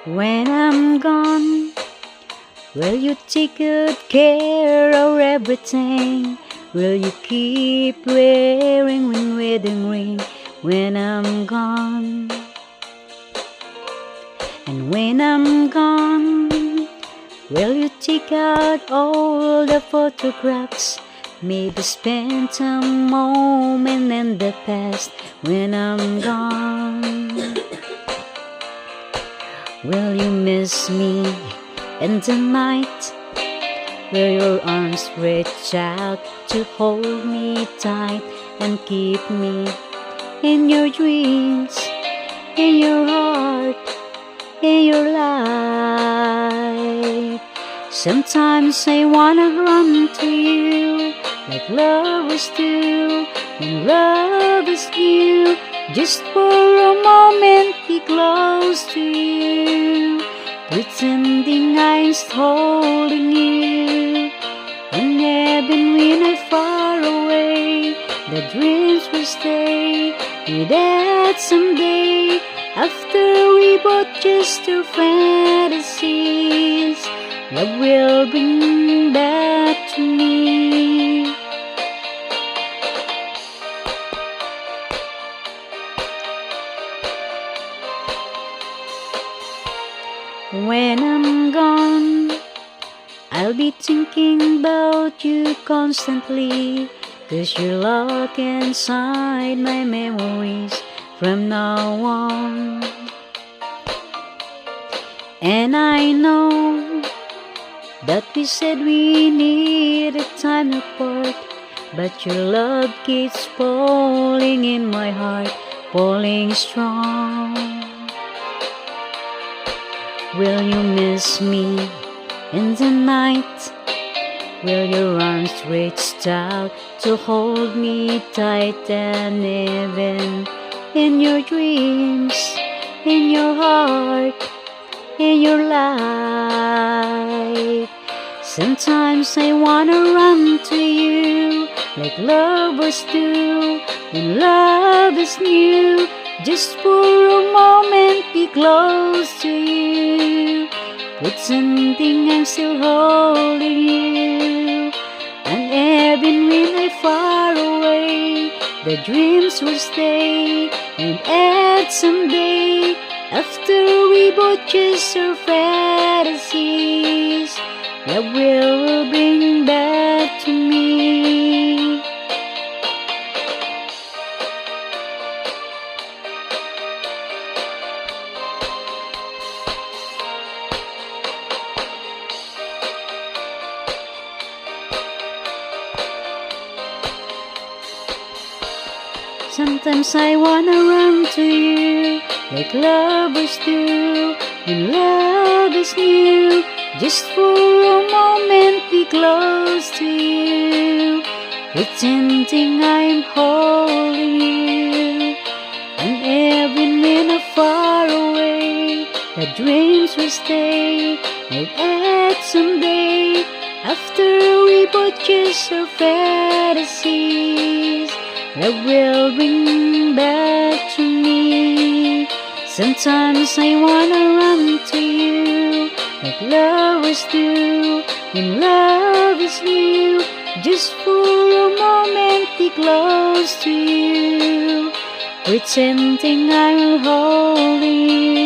When I'm gone, will you take good care of everything? Will you keep wearing my wedding ring when I'm gone? And when I'm gone, will you take out all the photographs? Maybe spend a moment in the past when I'm gone. Will you miss me in the night? Will your arms reach out to hold me tight and keep me in your dreams, in your heart, in your life? Sometimes I wanna run to you like lovers do when love is new. Just for a moment be close to you, pretending I'm holding you. And even when I'm far away, the dreams will stay. With that someday, after we both just our fantasies, love will bring back to me. When I'm gone, I'll be thinking about you constantly, 'cause you're locked inside my memories from now on. And I know that we said we needed time apart, but your love keeps falling in my heart, falling strong. Will you miss me in the night? Will your arms reach out to hold me tight? And even in your dreams, in your heart, in your life, sometimes I wanna run to you like lovers do when love is new. Just for a moment be close to you, pretending I'm still holding you. And even when I'm far away, the dreams will stay. And at someday, after we both chase our fantasies, love will bring back to me. Sometimes I wanna run to you like lovers do when love is new. Just for a moment be close to you, pretending I'm holding you. And even when I'm far away, the dreams will stay. And at someday, after we both chase our fantasies, love will bring back to me. Sometimes I wanna run to you like lovers do when love is new. Just for a moment be close to you, pretending I'm holding you.